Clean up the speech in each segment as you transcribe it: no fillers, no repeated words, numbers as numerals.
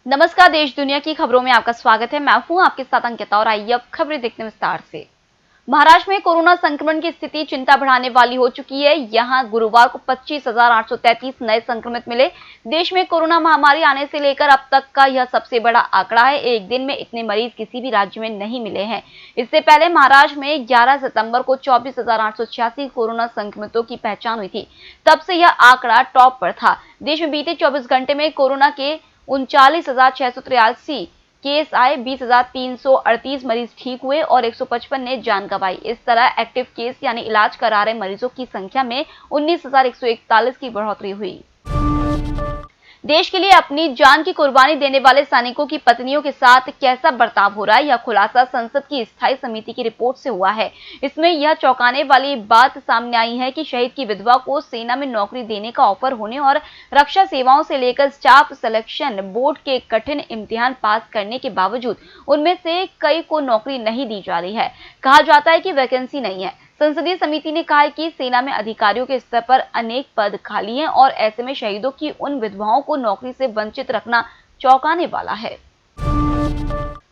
नमस्कार, देश दुनिया की खबरों में आपका स्वागत है। मैं हूं आपके साथ अंकिता और आइए अब खबरें देखते हैं विस्तार से। महाराष्ट्र में कोरोना संक्रमण की स्थिति चिंता बढ़ाने वाली हो चुकी है। यहां गुरुवार को 25,833 नए संक्रमित मिले। देश में कोरोना महामारी आने से लेकर अब तक का यह सबसे बड़ा आंकड़ा है। एक दिन में इतने मरीज किसी भी राज्य में नहीं मिले हैं। इससे पहले महाराष्ट्र में 11 सितंबर को 24,886 कोरोना संक्रमितों की पहचान हुई थी। तब से यह आंकड़ा टॉप पर था। देश में बीते 24 घंटे में कोरोना के 39,683 केस आए, 20,338 मरीज ठीक हुए और 155 ने जान गंवाई। इस तरह एक्टिव केस यानी इलाज करा रहे मरीजों की संख्या में 19,141 की बढ़ोतरी हुई। देश के लिए अपनी जान की कुर्बानी देने वाले सैनिकों की पत्नियों के साथ कैसा बर्ताव हो रहा है, यह खुलासा संसद की स्थायी समिति की रिपोर्ट से हुआ है। इसमें यह चौंकाने वाली बात सामने आई है कि शहीद की विधवा को सेना में नौकरी देने का ऑफर होने और रक्षा सेवाओं से लेकर स्टाफ सिलेक्शन बोर्ड के कठिन इम्तिहान पास करने के बावजूद उनमें से कई को नौकरी नहीं दी जा रही है। कहा जाता है कि वैकेंसी नहीं है। संसदीय समिति ने कहा है कि सेना में अधिकारियों के स्तर पर अनेक पद खाली हैं और ऐसे में शहीदों की उन विधवाओं को नौकरी से वंचित रखना चौंकाने वाला है।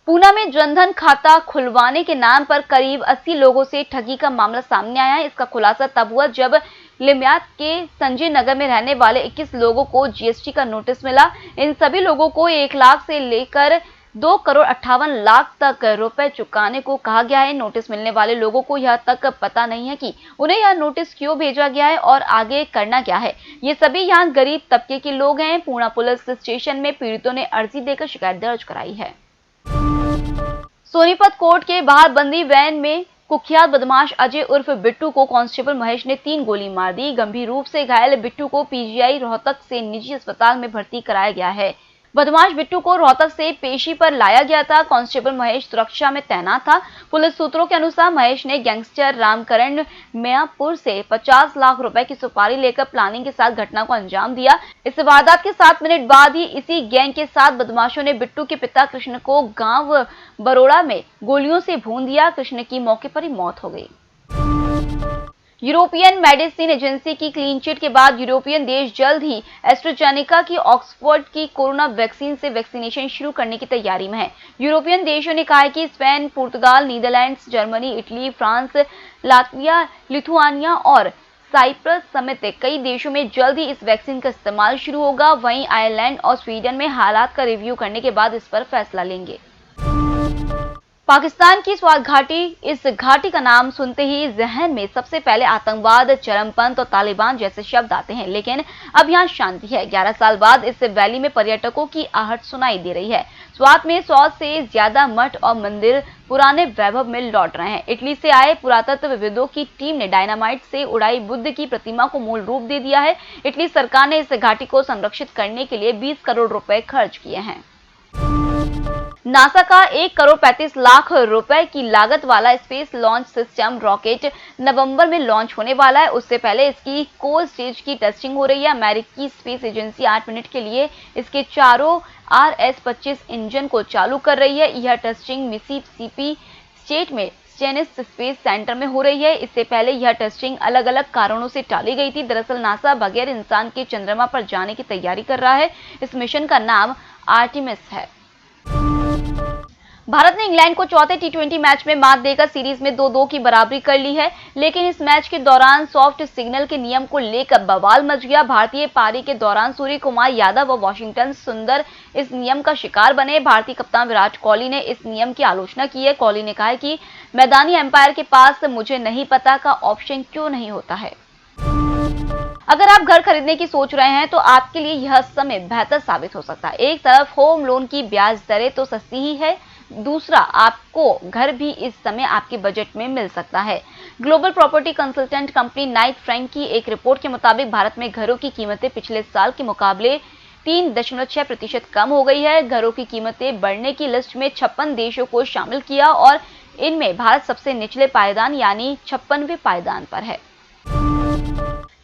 पूना में जनधन खाता खुलवाने के नाम पर करीब 80 लोगों से ठगी का मामला सामने आया है। इसका खुलासा तब हुआ जब लिम्यात के संजय नगर में रहने वाले 21 लोगों को जीएसटी का नोटिस मिला। इन सभी लोगों को 1 लाख से लेकर 2,58,00,000 तक रुपए चुकाने को कहा गया है। नोटिस मिलने वाले लोगों को यह तक पता नहीं है कि उन्हें यह नोटिस क्यों भेजा गया है और आगे करना क्या है। ये सभी यहाँ गरीब तबके के लोग हैं। पूना पुलिस स्टेशन में पीड़ितों ने अर्जी देकर शिकायत दर्ज कराई है। सोनीपत कोर्ट के बाहर बंदी वैन में कुख्यात बदमाश अजय उर्फ बिट्टू को कांस्टेबल महेश ने 3 गोली मार दी। गंभीर रूप से घायल बिट्टू को पीजीआई रोहतक से निजी अस्पताल में भर्ती कराया गया है। बदमाश बिट्टू को रोहतक से पेशी पर लाया गया था। कांस्टेबल महेश सुरक्षा में तैनात था। पुलिस सूत्रों के अनुसार महेश ने गैंगस्टर रामकरण मियापुर से 50 लाख रुपए की सुपारी लेकर प्लानिंग के साथ घटना को अंजाम दिया। इस वारदात के 7 मिनट बाद ही इसी गैंग के साथ बदमाशों ने बिट्टू के पिता कृष्ण को गांव बरोड़ा में गोलियों से भून दिया। कृष्ण की मौके पर ही मौत हो गई। यूरोपियन मेडिसिन एजेंसी की क्लीन चिट के बाद यूरोपियन देश जल्द ही एस्ट्राजेनेका की ऑक्सफोर्ड की कोरोना वैक्सीन से वैक्सीनेशन शुरू करने की तैयारी में है। यूरोपियन देशों ने कहा है कि स्पेन, पुर्तगाल, Netherlands, Germany, Italy, France, Latvia, Lithuania और साइप्रस समेत कई देशों में जल्द ही इस वैक्सीन का इस्तेमाल शुरू होगा। वहीं आयरलैंड और स्वीडन में हालात का रिव्यू करने के बाद इस पर फैसला लेंगे। पाकिस्तान की स्वात घाटी। इस घाटी का नाम सुनते ही जहन में सबसे पहले आतंकवाद, चरमपंथ और तालिबान जैसे शब्द आते हैं, लेकिन अब यहाँ शांति है। 11 साल बाद इस वैली में पर्यटकों की आहट सुनाई दे रही है। स्वात में 100 से ज्यादा मठ और मंदिर पुराने वैभव में लौट रहे हैं। इटली से आए पुरातत्वविदों की टीम ने डायनामाइट से उड़ाई बुद्ध की प्रतिमा को मूल रूप दे दिया है। इटली सरकार ने इस घाटी को संरक्षित करने के लिए 20 करोड़ रुपए खर्च किए हैं। नासा का 1,35,00,000 रुपए की लागत वाला स्पेस लॉन्च सिस्टम रॉकेट नवंबर में लॉन्च होने वाला है। उससे पहले इसकी कोल्ड स्टेज की टेस्टिंग हो रही है। अमेरिकी स्पेस एजेंसी 8 मिनट के लिए इसके चारों RS-25 इंजन को चालू कर रही है। यह टेस्टिंग मिसिसिपी स्टेट में स्टेनिस स्पेस सेंटर में हो रही है। इससे पहले यह टेस्टिंग अलग अलग कारणों से टाली गई थी। दरअसल नासा बगैर इंसान के चंद्रमा पर जाने की तैयारी कर रहा है। इस मिशन का नाम आर्टेमिस है। भारत ने इंग्लैंड को चौथे टी20 मैच में मात देकर सीरीज में 2-2 की बराबरी कर ली है, लेकिन इस मैच के दौरान सॉफ्ट सिग्नल के नियम को लेकर बवाल मच गया। भारतीय पारी के दौरान सूर्य कुमार यादव और वॉशिंगटन सुंदर इस नियम का शिकार बने। भारतीय कप्तान विराट कोहली ने इस नियम की आलोचना की है। कोहली ने कहा है कि मैदानी अंपायर के पास मुझे नहीं पता का ऑप्शन क्यों नहीं होता है। अगर आप घर खरीदने की सोच रहे हैं तो आपके लिए यह समय बेहतर साबित हो सकता है। एक तरफ होम लोन की ब्याज दरें तो सस्ती ही है, दूसरा आपको घर भी इस समय आपके बजट में मिल सकता है। Global property consultant company Knight Frank की एक रिपोर्ट के मुताबिक भारत में घरों की कीमतें पिछले साल के मुकाबले 3.6% कम हो गई है। घरों की कीमतें बढ़ने की लिस्ट में 56 देशों को शामिल किया और इनमें भारत सबसे निचले पायदान यानी 56वें पायदान पर है।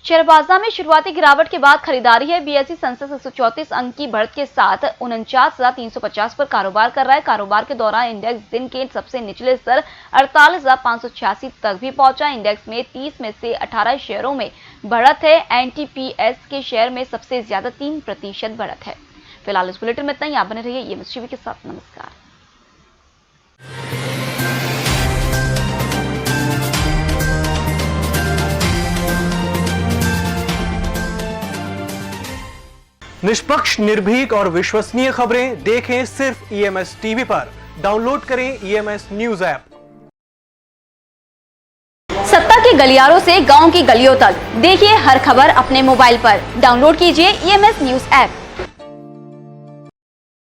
शेयर बाजार में शुरुआती गिरावट के बाद खरीदारी है। बीएसई सेंसेक्स 134 अंक की बढ़त के साथ 49,350 पर कारोबार कर रहा है। कारोबार के दौरान इंडेक्स दिन के सबसे निचले स्तर 48,586 तक भी पहुंचा। इंडेक्स में 30 में से 18 शेयरों में बढ़त है। एनटीपीएस के शेयर में सबसे ज्यादा 3% बढ़त है। फिलहाल इस बुलेटिन में इतना ही। आप बने रहिए EMS टीवी के साथ। नमस्कार। निष्पक्ष, निर्भीक और विश्वसनीय खबरें देखें सिर्फ EMS टीवी पर। डाउनलोड करें EMS न्यूज ऐप। सत्ता के गलियारों से गांव की गलियों तक देखिए हर खबर अपने मोबाइल पर। डाउनलोड कीजिए EMS न्यूज ऐप।